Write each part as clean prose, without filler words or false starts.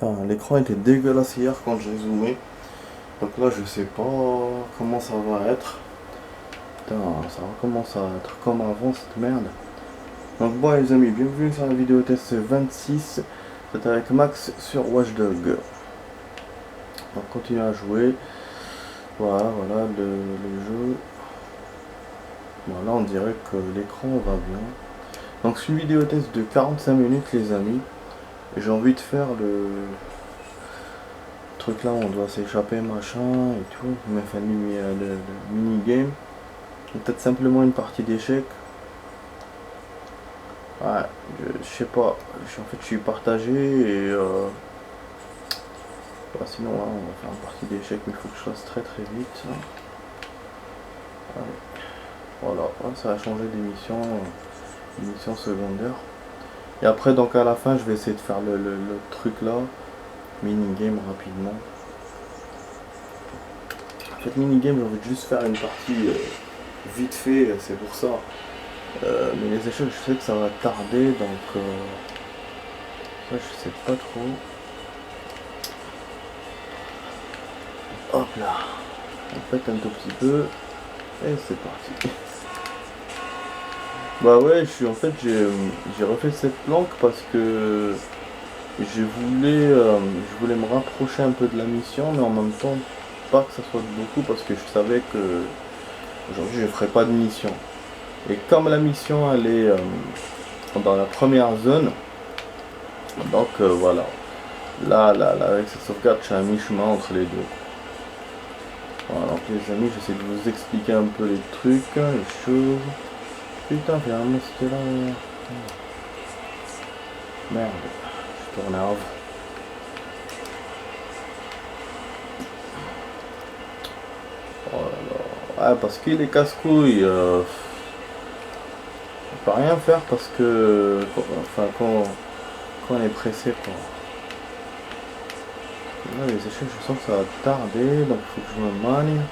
Enfin, l'écran était dégueulasse hier quand j'ai zoomé. Donc là, je sais pas comment ça va être. Putain, ça recommence à être comme avant cette merde. Donc bon les amis, bienvenue sur la vidéo test 26. C'est avec Max sur Watch Dogs. On continue à jouer. Voilà le jeu. Voilà, on dirait que l'écran va bien. Donc c'est une vidéo test de 45 minutes les amis. J'ai envie de faire le truc là où on doit s'échapper machin et tout. Il m'a fallu le mini-game. Peut-être simplement une partie d'échecs. Ouais, je sais pas. En fait je suis partagé et bah, sinon hein, on va faire une partie d'échecs mais il faut que je fasse très vite. Allez. Voilà, ça a changé d'émission, émission secondaire. Et après donc à la fin je vais essayer de faire le truc là, mini-game rapidement. En fait mini-game j'ai envie de juste faire une partie vite fait, c'est pour ça. Mais les échecs je sais que ça va tarder donc ça je sais pas trop. Hop là, on pète un tout petit peu et c'est parti. Bah ouais, en fait j'ai refait cette planque parce que je voulais me rapprocher un peu de la mission, mais en même temps pas que ça soit beaucoup parce que je savais que aujourd'hui je ferai pas de mission. Et comme la mission elle est dans la première zone, donc voilà. Là avec cette sauvegarde je suis à mi-chemin entre les deux. Voilà donc les amis j'essaie de vous expliquer un peu les trucs, les choses. Putain finalement c'était là. Merde, je t'énerve. Oh là là. Ah parce qu'il est casse-couille. On peut rien faire parce que. Enfin quand on est pressé quoi. Là les échecs je sens que ça va tarder donc il faut que je me manie.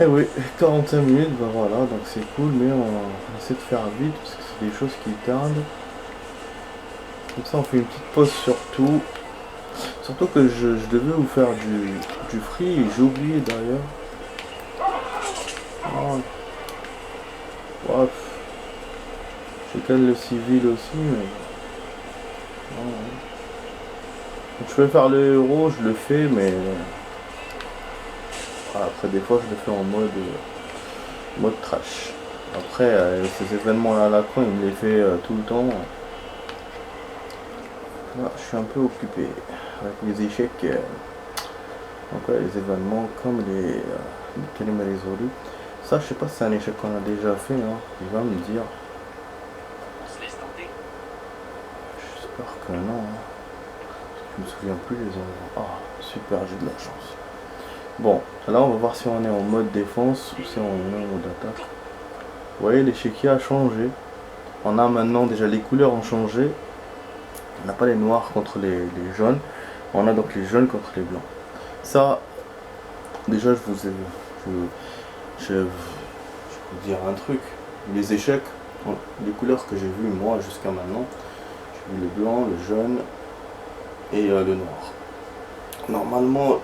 Eh oui, 45 minutes, bah voilà, donc c'est cool, mais on essaie de faire vite parce que c'est des choses qui tardent. Comme ça on fait une petite pause sur tout. Surtout que je devais vous faire du free et j'ai oublié d'ailleurs. Oh. Bref. J'ai quand même le civil aussi, mais. Oh. Donc, je peux faire le héros, je le fais, mais. Après des fois je le fais en mode trash. Après ces événements là à la con il me les fait tout le temps. Là je suis un peu occupé avec les échecs. Donc ouais, les événements comme les Kalima résolu. Ça je sais pas si c'est un échec qu'on a déjà fait, hein. Il va me dire. J'espère que non. Hein. Je me souviens plus les endroits. Ah super, j'ai de la chance. Bon, là on va voir si on est en mode défense ou si on est en mode attaque. Vous voyez l'échiquier a changé. On a maintenant déjà les couleurs ont changé. On n'a pas les noirs contre les jaunes. On a donc les jaunes contre les blancs. Ça, déjà je vais vous dire un truc. Les échecs, les couleurs que j'ai vues moi jusqu'à maintenant, j'ai vu le blanc, le jaune et le noir. Normalement,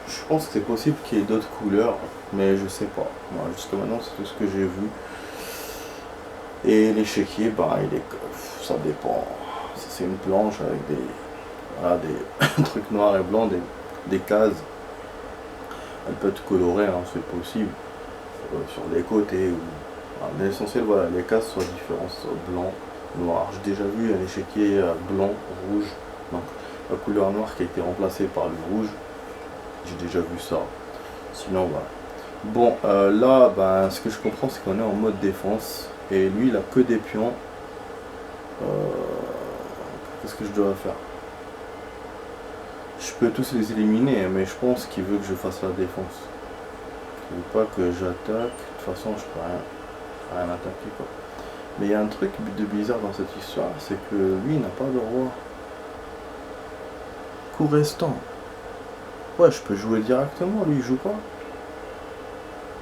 je pense que c'est possible qu'il y ait d'autres couleurs, mais je sais pas. Moi, jusqu'à maintenant, c'est tout ce que j'ai vu. Et l'échiquier, bah, ça dépend. C'est une planche avec des trucs noirs et blancs, des cases. Elle peut être colorée, hein, c'est possible. Sur les côtés. Mais l'essentiel, voilà, les cases soient différentes, soit blanc, noir. J'ai déjà vu un échiquier blanc, rouge. Donc la couleur noire qui a été remplacée par le rouge. J'ai déjà vu ça. Sinon, voilà. Bon, là, ben, ce que je comprends, c'est qu'on est en mode défense. Et lui, il a que des pions. Qu'est-ce que je dois faire? Je peux tous les éliminer, mais je pense qu'il veut que je fasse la défense. Il veut pas que j'attaque. De toute façon, je peux rien attaquer, quoi. Mais il y a un truc de bizarre dans cette histoire, c'est que lui, il n'a pas de roi. Coup restant. Ouais, je peux jouer directement, lui, il joue pas.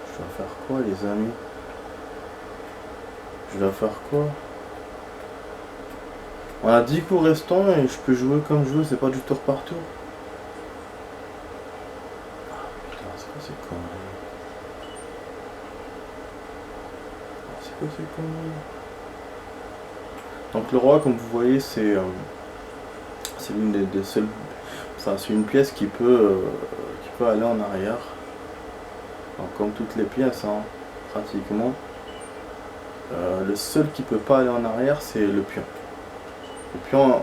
Je dois faire quoi, les amis? Je dois faire quoi? On a 10 coups restants et je peux jouer comme je veux, c'est pas du tour par tour. Ah putain, c'est quoi ces conneries? C'est quoi ces conneries? Donc le roi, comme vous voyez, c'est l'une des seules... Enfin, c'est une pièce qui peut aller en arrière. Donc, comme toutes les pièces, hein, pratiquement. Le seul qui peut pas aller en arrière, c'est le pion. Le pion,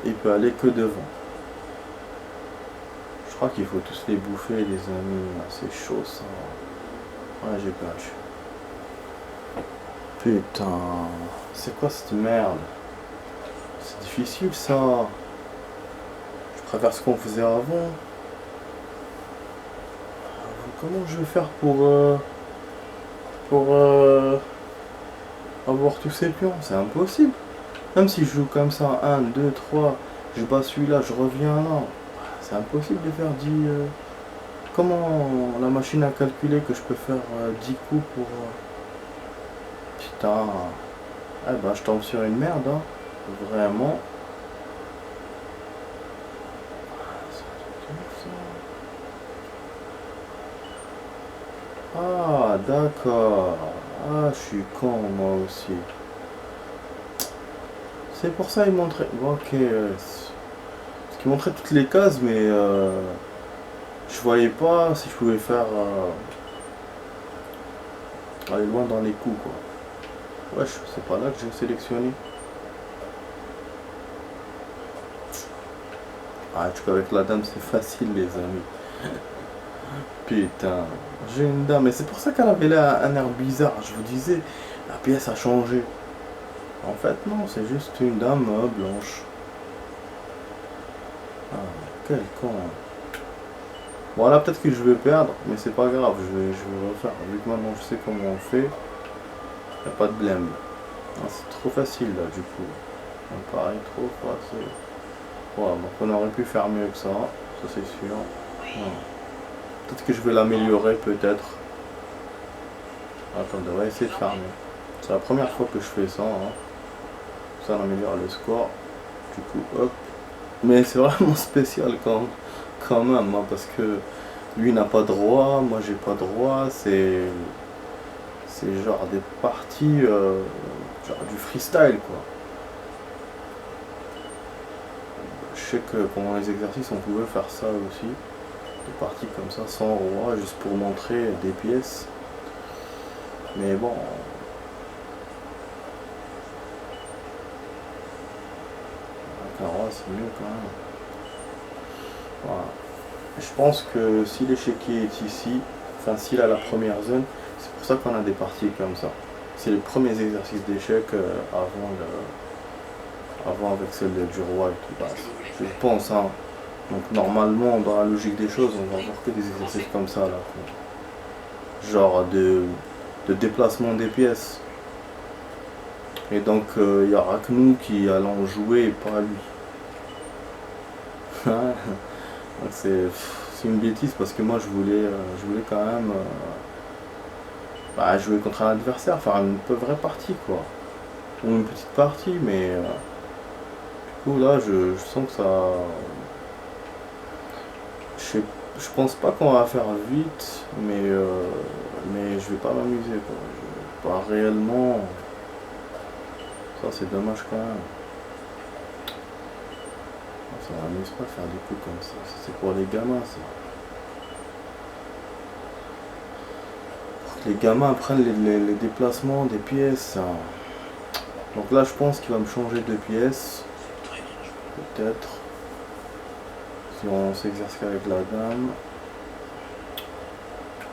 il peut aller que devant. Je crois qu'il faut tous les bouffer, les amis. C'est chaud, ça. Ouais, j'ai perdu. Putain. C'est quoi cette merde? C'est difficile, ça. Je préfère ce qu'on faisait avant. Comment je vais faire pour avoir tous ces pions? C'est impossible. Même si je joue comme ça, 1, 2, 3, je bats celui-là, je reviens là. C'est impossible de faire 10... Comment la machine a calculé que je peux faire 10 coups pour... Putain. Eh ben, je tombe sur une merde, hein. Vraiment. Ah, d'accord. Ah, je suis con, moi aussi. C'est pour ça il montrait... Bon, ok. Parce qu'il montrait toutes les cases, mais... je voyais pas si je pouvais faire... aller loin dans les coups, quoi. Wesh, c'est pas là que j'ai sélectionné. Ah, tu vois, avec la dame, c'est facile, les amis. Putain, j'ai une dame, et c'est pour ça qu'elle avait là un air bizarre. Je vous disais, la pièce a changé. En fait, non, c'est juste une dame blanche. Ah, quel con. Bon, là, peut-être que je vais perdre, mais c'est pas grave, je vais refaire. Vu que maintenant je sais comment on fait, y a pas de blême. Ah, c'est trop facile, là, du coup. Ça me paraît trop facile. Ouais, donc on aurait pu faire mieux que ça c'est sûr. Ouais. Peut-être que je vais l'améliorer, peut-être. Attendez, on va essayer de faire mieux. C'est la première fois que je fais ça. Hein. Ça améliore le score. Du coup, hop. Mais c'est vraiment spécial quand même, hein, parce que lui n'a pas droit, moi j'ai pas droit. C'est genre des parties, genre du freestyle, quoi. Je sais que pendant les exercices, on pouvait faire ça aussi. Des parties comme ça, sans roi, juste pour montrer des pièces. Mais bon. Avec un roi, c'est mieux quand même. Voilà. Je pense que si l'échiquier est ici, enfin s'il a la première zone, c'est pour ça qu'on a des parties comme ça. C'est les premiers exercices d'échecs avant avec celle du roi et tout. Bah, je pense, hein. Donc normalement, dans la logique des choses, on va avoir que des exercices comme ça là. Genre de déplacement des pièces. Et donc il n'y aura que nous qui allons jouer et pas lui. Donc c'est une bêtise parce que moi je voulais quand même jouer contre un adversaire, faire une vraie partie, quoi. Ou une petite partie, mais du coup là je sens que ça... Je pense pas qu'on va faire vite, mais je vais pas m'amuser, quoi. Pas réellement. Ça c'est dommage quand même. Ça m'amuse pas de faire des coups comme ça. C'est pour les gamins, ça. Pour que les gamins prennent les déplacements des pièces. Ça. Donc là, je pense qu'il va me changer de pièce. Peut-être. Si on s'exerce qu'avec la dame.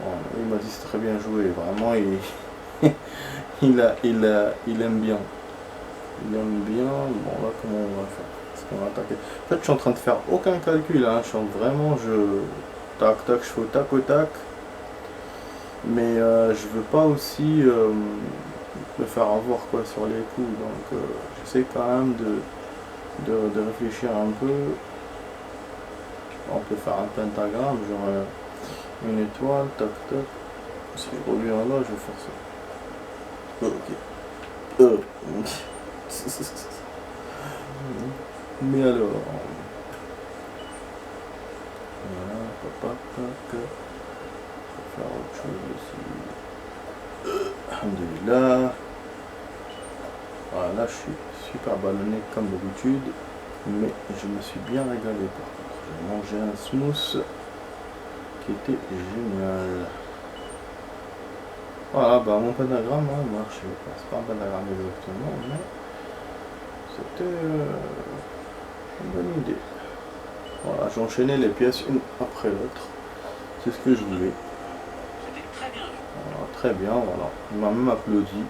Bon, il m'a dit c'est très bien joué. Vraiment, il aime bien. Il aime bien. Bon, là, comment on va faire? On va attaquer. En fait, je suis en train de faire aucun calcul, hein. Je suis vraiment, tac tac, je fais au tac au tac, mais je veux pas aussi me faire avoir, quoi, sur les coups, donc j'essaie quand même de réfléchir un peu. On peut faire un pentagramme, genre une étoile, tac tac. Si je reviens là, je vais faire ça. Ok. Mais alors, voilà, papa, que faire autre chose aussi. Alhamdulillah. Voilà, je suis super ballonné comme d'habitude, mais je me suis bien régalé par contre. J'ai mangé un smooth qui était génial. Voilà, bah mon pentagramme marche. C'est pas un pentagramme exactement, mais c'était une bonne idée. Voilà, j'ai enchaîné les pièces une après l'autre. C'est ce que je voulais. Voilà, très bien, voilà. Il m'a même applaudi.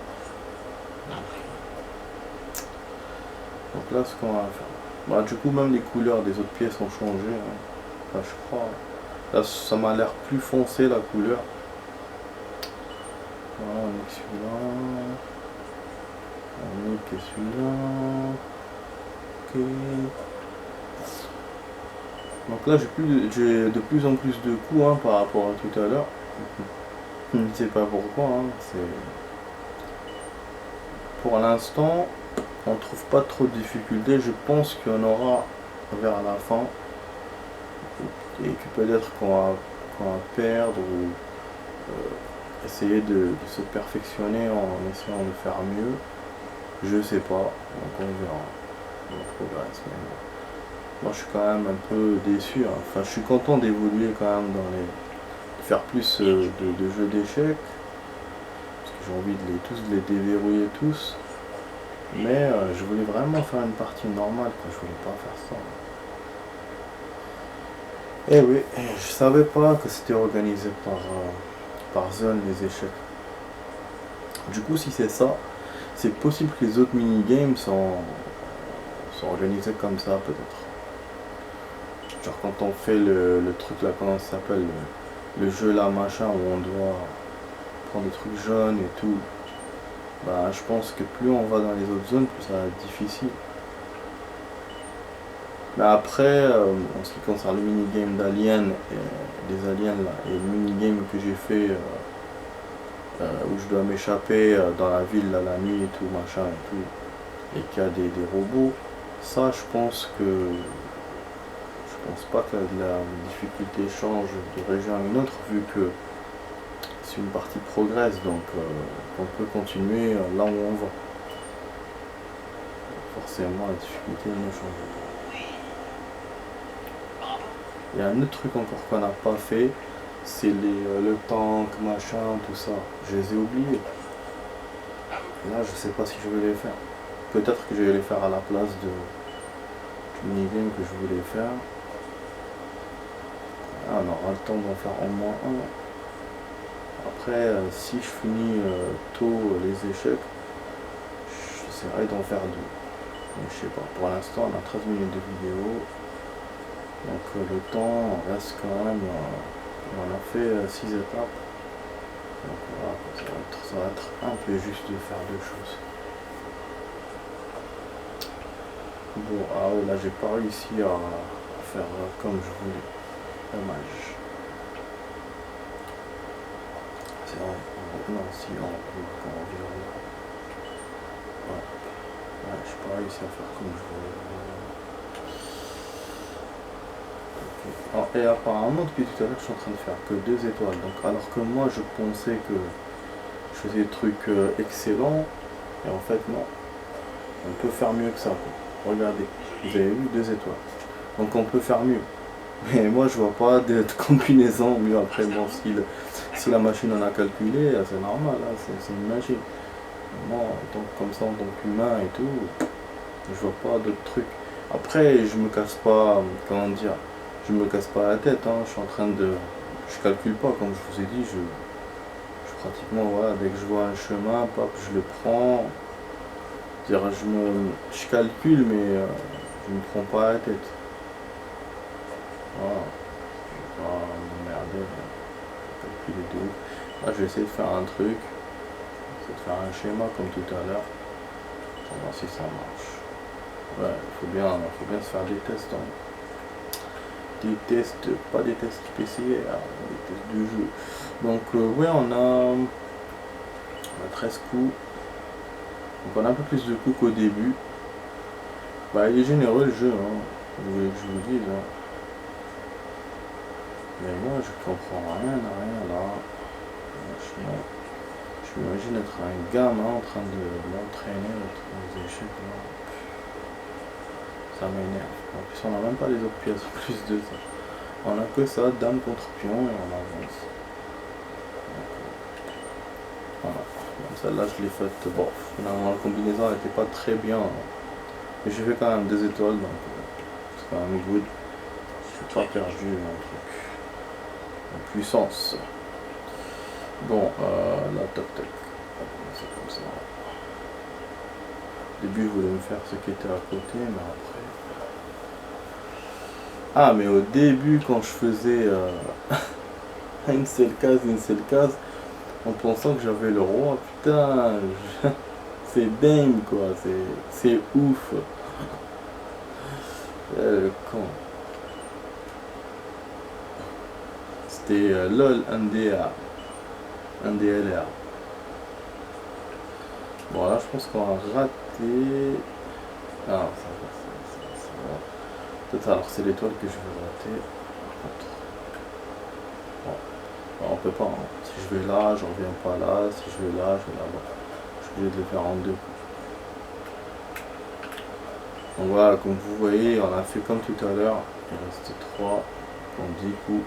Donc là, ce qu'on va faire. Bah, du coup, même les couleurs des autres pièces ont changé. Enfin, je crois. Là, ça m'a l'air plus foncé la couleur. Voilà, on est que celui-là. On est que celui-là. Ok. Donc là, j'ai de plus en plus de coups par rapport à tout à l'heure. Je ne sais pas pourquoi. C'est... Pour l'instant, on trouve pas trop de difficultés. Je pense qu'il y en aura vers la fin. Et que peut-être qu'on va perdre ou essayer de se perfectionner en essayant de faire mieux. Je sais pas. Donc on verra. On progresse. Mais moi je suis quand même un peu déçu. Enfin, je suis content d'évoluer quand même de faire plus de jeux d'échecs. Parce que j'ai envie de les déverrouiller tous. Mais je voulais vraiment faire une partie normale, quoi. Je voulais pas faire ça. Eh oui, je savais pas que c'était organisé par zone les échecs. Du coup, si c'est ça, c'est possible que les autres mini-games sont organisés comme ça, peut-être. Genre quand on fait le truc là, comment ça s'appelle, le jeu là, machin, où on doit prendre des trucs jaunes et tout. Bah, je pense que plus on va dans les autres zones, plus ça va être difficile. Mais après, en ce qui concerne le minigame d'Alien, des aliens là, et le minigame que j'ai fait où je dois m'échapper dans la ville là, la nuit et tout, machin et tout, et qu'il y a des robots, ça je pense pas que la difficulté change de région à une autre, vu que c'est une partie progresse, donc on peut continuer là où on va. Forcément, la difficulté ne change pas. Il y a un autre truc encore qu'on n'a pas fait, c'est le tank, machin, tout ça. Je les ai oubliés. Là, je sais pas si je vais les faire. Peut-être que je vais les faire à la place du minigame que je voulais faire. Ah, on aura le temps d'en faire au moins un. Après, si je finis tôt les échecs, j'essaierai d'en faire deux. Mais je sais pas, pour l'instant on a 13 minutes de vidéo. Donc le temps reste quand même, on a fait 6 étapes. Donc voilà, ça va être un peu juste de faire deux choses. Bon, ah ouais, là j'ai pas réussi à faire comme je voulais. Dommage. C'est vrai, non, si on revient là. Ouais, j'ai pas réussi à faire comme je voulais. Et apparemment, depuis tout à l'heure, je suis en train de faire que 2 étoiles. Donc, alors que moi, je pensais que je faisais des trucs excellents. Et en fait, non. On peut faire mieux que ça. Regardez, vous avez vu 2 étoiles. Donc, on peut faire mieux. Mais moi, je vois pas de combinaison mieux. Après, bon, si la machine en a calculé, c'est normal. C'est une machine. Moi, comme ça, en tant qu'humain et tout, je vois pas d'autres trucs. Après, je me casse pas, comment dire, je me casse pas la tête, je suis en train de... Je calcule pas, comme je vous ai dit, je pratiquement, voilà, dès que je vois un chemin, pop, je le prends. C'est-à-dire, je calcule, mais je me prends pas la tête. Voilà. Je vais pas m'emmerder, calculer de ouf. Là, je vais essayer de faire un truc, essayer de faire un schéma comme tout à l'heure, pour voir si ça marche. Ouais, il faut bien se faire des tests. Des tests, pas des tests PC, des tests de jeu. Donc ouais, on a 13 coups. Donc on a un peu plus de coups qu'au début. Bah, il est généreux le jeu, hein. Vous voulez que je vous dise, hein. Mais moi, je comprends rien à rien là. Franchement, je m'imagine être un gamin en train de m'entraîner aux échecs là. Ça m'énerve. En plus, on n'a même pas les autres pièces en plus de ça. On a que ça, dame contre pion et on avance. Voilà. Bon, celle-là, je l'ai faite. Bon, finalement, la combinaison n'était pas très bien. Mais j'ai fait quand même des étoiles, donc c'est quand même good. Je n'ai pas perdu un truc. En puissance. Bon, là, toc toc. C'est comme ça. Au début, je voulais me faire ce qui était à côté, mais après. Ah, mais au début, quand je faisais une seule case, en pensant que j'avais le roi, putain, c'est dingue quoi, c'est ouf. Le con. C'était LOL NDA. NDLR. Bon là je pense qu'on a raté. Ah ça va. Peut-être alors c'est l'étoile que je vais rater. Par contre. Bon. On peut pas. Hein. Si je vais là, je reviens pas là. Si je vais là, je vais là-bas. Je suis obligé de le faire en deux. Donc voilà, comme vous voyez, on a fait comme tout à l'heure. Il reste 3 pour 10 coups.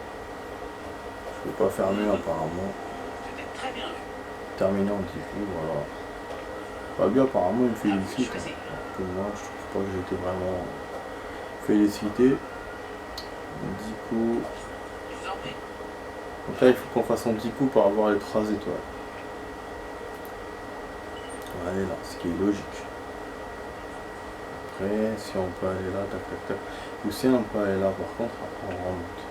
Je peux pas faire mieux apparemment. Terminé en 10 coups, voilà. Fabio apparemment il me félicite. Hein. Alors que moi je trouve pas que j'ai été vraiment félicité. 10 coups. Donc là il faut qu'on fasse en 10 coups pour avoir les 3 étoiles. On va aller là, ce qui est logique. Après, si on peut aller là, tac tac tac. Ou si on peut aller là par contre, après on remonte.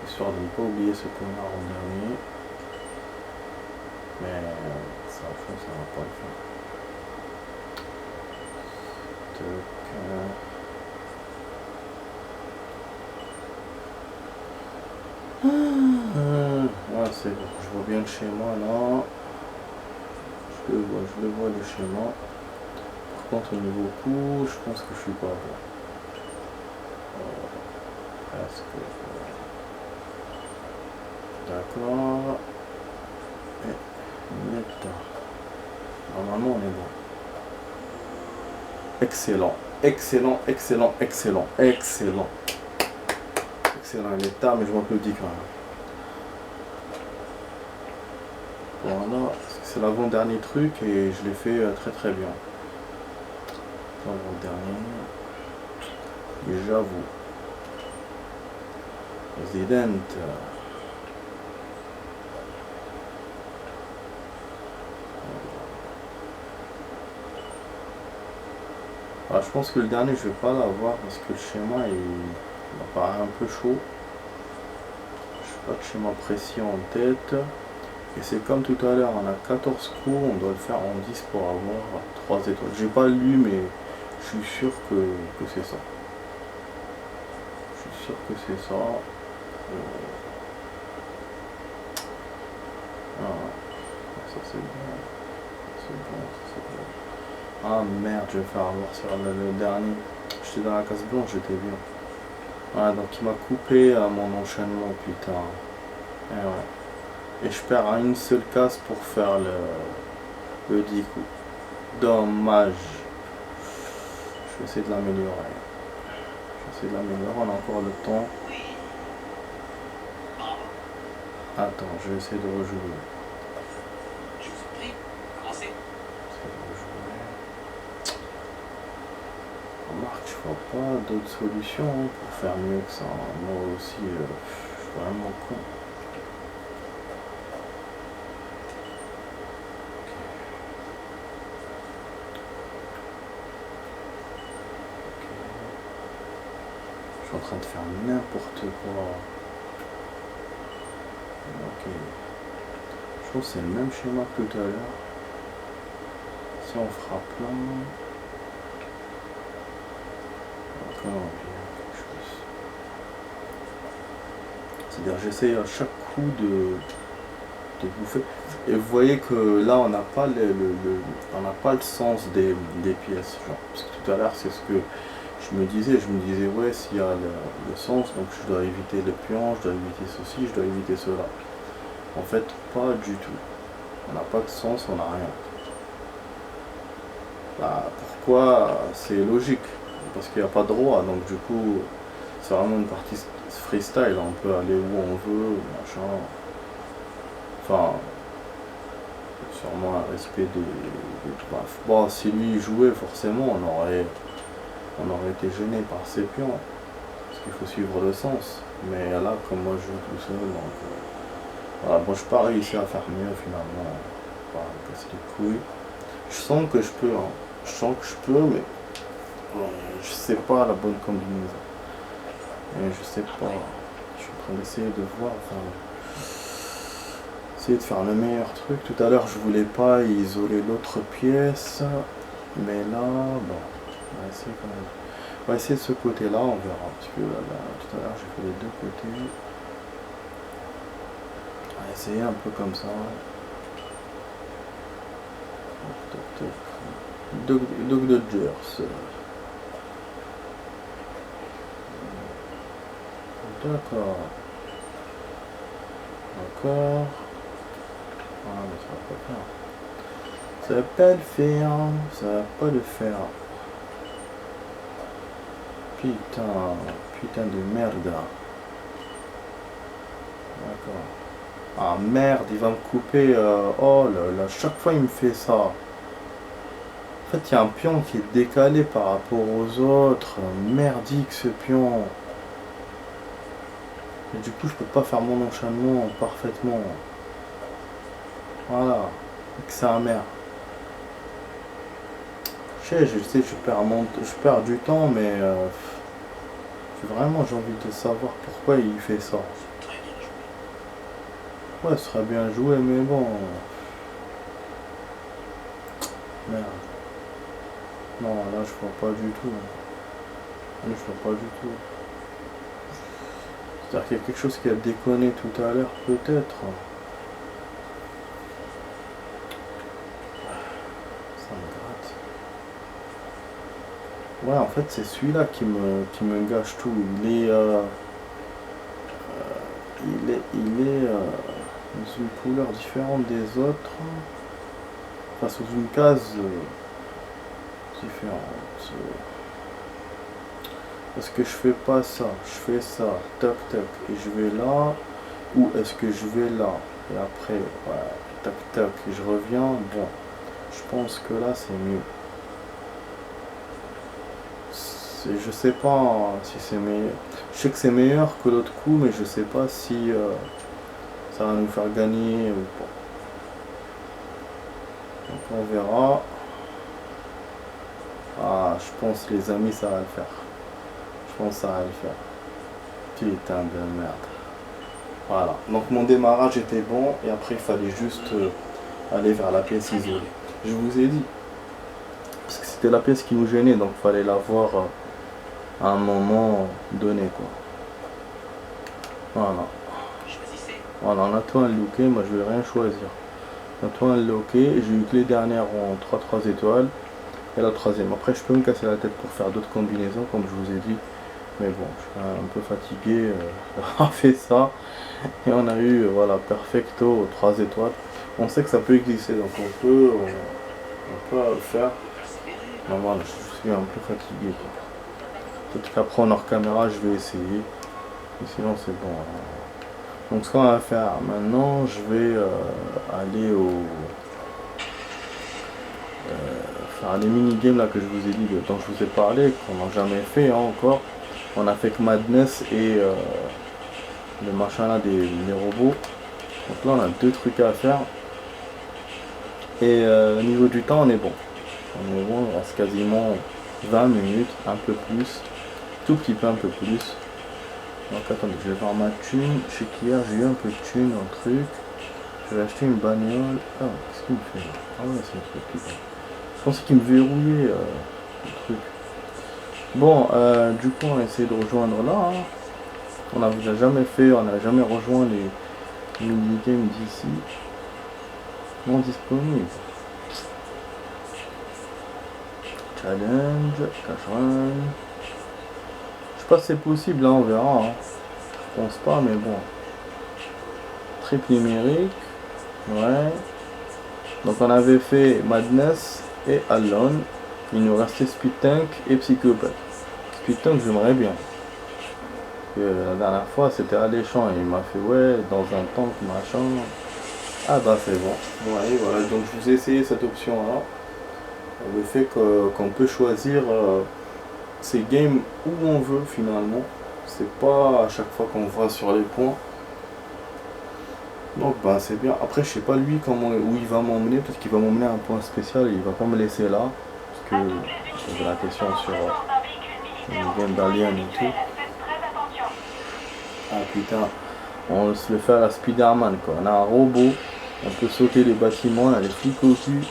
Histoire de ne pas oublier ce qu'on a en dernier. Mais ça, je pense que ça va pas le faire. Ouais, c'est bon. Je vois bien le schéma là. Je le vois le schéma. Par contre au niveau coup, je pense que je suis pas bon. Presque. D'accord. Et net. Normalement on est bon. Excellent. Excellent, excellent, excellent, excellent. Excellent, il est tard, mais je m'applaudis quand même. Voilà, c'est l'avant-dernier truc et je l'ai fait très très bien. L'avant-dernier. Et j'avoue. Resident. Ah, je pense que le dernier je vais pas l'avoir parce que le schéma il paraît un peu chaud. Je sais pas de schéma précis en tête. Et c'est comme tout à l'heure, on a 14 coups, on doit le faire en 10 pour avoir 3 étoiles. J'ai pas lu mais je suis sûr que c'est ça. Je suis sûr que c'est ça. Ah, ça c'est bon. C'est bon, c'est bon. Ah merde, je vais faire avoir sur le dernier. J'étais dans la case blanche, j'étais bien. Ah, donc il m'a coupé à mon enchaînement, putain. Et ouais. Et je perds à une seule case pour faire le 10 coups. Dommage. Je vais essayer de l'améliorer. On a encore le temps. Attends, je vais essayer de rejouer. Remarque, je vois pas d'autres solutions pour faire mieux que ça. Moi aussi, je suis vraiment con. Je suis en train de faire n'importe quoi. Ok. Je trouve que c'est le même schéma que tout à l'heure. Si on fera plein. Encore quelque chose. C'est-à-dire j'essaye à chaque coup de de bouffer. Et vous voyez que là, on n'a pas on n'a pas le sens des pièces. Genre. Parce que tout à l'heure, c'est ce que je me disais. Je me disais, ouais, s'il y a le sens, donc je dois éviter le pion, je dois éviter ceci, je dois éviter cela. En fait, pas du tout. On n'a pas de sens, on n'a rien. Bah, pourquoi? C'est logique. Parce qu'il n'y a pas de droit. Donc du coup, c'est vraiment une partie freestyle. On peut aller où on veut, machin. Enfin, sûrement un respect bref. Bon, si lui jouait, forcément, on aurait été gêné par ses pions. Parce qu'il faut suivre le sens. Mais là, comme moi je joue tout seul, donc voilà, bon, je n'ai pas réussi à faire mieux finalement. Pas casser les couilles. Je sens que je peux, hein. Je sens que je peux, mais bon, je sais pas la bonne combinaison. Et je sais pas. Je suis en train d'essayer de voir. Enfin, essayer de faire le meilleur truc. Tout à l'heure, je voulais pas isoler l'autre pièce. Mais là, bon, on va essayer quand même. On va essayer de ce côté-là, on verra. Parce que là, tout à l'heure, j'ai fait les deux côtés. On va essayer un peu comme ça. Toc, toc, toc. Dog Dodgers. D'accord. Encore. Ah, mais ça va pas faire. Ça va pas le faire. Ça va pas le faire. Putain de merde. D'accord. Ah merde, il va me couper. Oh là là, chaque fois il me fait ça. En fait, il y a un pion qui est décalé par rapport aux autres. Merdique ce pion. Et du coup, je peux pas faire mon enchaînement parfaitement. Voilà. Que c'est un merde. Je sais, je perds du temps, mais vraiment, j'ai envie de savoir pourquoi il fait ça. Ouais, ce serait bien joué, mais bon. Merde. Non, là, je vois pas du tout. Là, je vois pas du tout. C'est-à-dire qu'il y a quelque chose qui a déconné tout à l'heure, peut-être. Ça me gratte. Ouais, en fait, c'est celui-là qui me gâche tout. Il est dans une couleur différente des autres. Enfin, sous une case différente. Est-ce que je fais pas ça? Je fais ça, tac tac, et je vais là. Ou est-ce que je vais là? Et après, ouais, tac tac, et je reviens. Bon, je pense que là, c'est mieux. Je sais pas si c'est meilleur. Je sais que c'est meilleur que l'autre coup, mais je sais pas si ça va nous faire gagner ou pas. Donc on verra. Ah, je pense les amis, ça va le faire. Je pense que ça va le faire. Putain de merde. Voilà. Donc mon démarrage était bon et après il fallait juste aller vers la pièce isolée. Je vous ai dit. Parce que c'était la pièce qui nous gênait, donc il fallait la voir à un moment donné quoi. Voilà. Voilà, on a tout un looké, moi je vais rien choisir. On a tout un looké, j'ai eu que les dernières en 3 étoiles et la troisième. Après je peux me casser la tête pour faire d'autres combinaisons comme je vous ai dit. Mais bon, je suis un peu fatigué d'avoir fait ça. Et on a eu voilà perfecto 3 étoiles. On sait que ça peut exister, donc on peut le faire. Mais voilà, je suis un peu fatigué quoi. Peut-être qu'après en hors caméra je vais essayer. Mais sinon c'est bon. Donc ce qu'on va faire maintenant, je vais aller faire les mini-games là que je vous ai dit, dont je vous ai parlé, qu'on n'a jamais fait hein, encore. On a fait que Madness et le machin là des robots. Donc là on a 2 trucs à faire. Et au niveau du temps on est bon. On est bon, il reste quasiment 20 minutes, un peu plus. Tout petit peu un peu plus. Donc attendez, je vais voir ma thune. Je sais qu'hier j'ai eu un peu de thune, un truc. Je vais acheter une bagnole. Ah, qu'est-ce qu'il me fait là? Ah ouais, c'est un truc qui va. Je pensais qu'il me verrouillait le truc. Bon, du coup on va essayer de rejoindre là. Hein. On n'a jamais fait, on n'a jamais rejoint Minigame d'ici. Non disponible. Challenge, cash run. Je sais pas si c'est possible, là on verra. Hein. Je pense pas, mais bon. Triple numérique. Ouais. Donc on avait fait Madness et Alone. Il nous restait Speed Tank et Psychopathe. Speed Tank j'aimerais bien. La dernière fois c'était alléchant et il m'a fait ouais dans un tank machin. Ah bah c'est bon. Ouais voilà, donc je vous ai essayé cette option là. Le fait qu'on peut choisir ces games où on veut finalement. C'est pas à chaque fois qu'on voit sur les points. Donc bah c'est bien. Après je sais pas lui comment où il va m'emmener. Peut-être qu'il va m'emmener à un point spécial et il va pas me laisser là. Parce que j'ai la question sur le game d'Alien et tout. Ah putain, on se le fait à la Spider-Man quoi. On a un robot, on peut sauter les bâtiments, on a les flics au cul.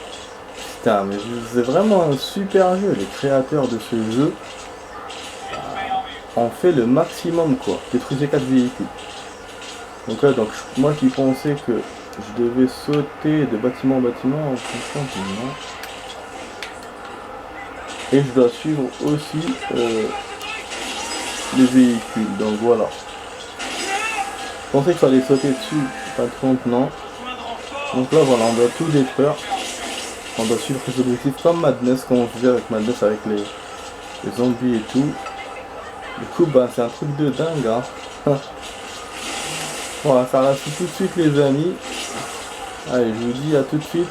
Putain, mais c'est vraiment un super jeu. Les créateurs de ce jeu ont fait le maximum quoi. Détruisez 4 véhicules. Donc là, donc moi qui pensais que je devais sauter de bâtiment en bâtiment, en fonction non. Et je dois suivre aussi les véhicules. Donc voilà. Je pensais qu'il fallait sauter dessus, pas de compte, non. Donc là voilà, on doit tout détruire. On doit suivre les objectifs comme Madness, comme on faisait avec Madness avec les zombies et tout. Du coup bah c'est un truc de dingue hein. On va faire la suite tout de suite les amis. Allez je vous dis à tout de suite.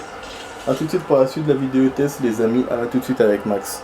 A tout de suite pour la suite de la vidéo test les amis. À tout de suite avec Max.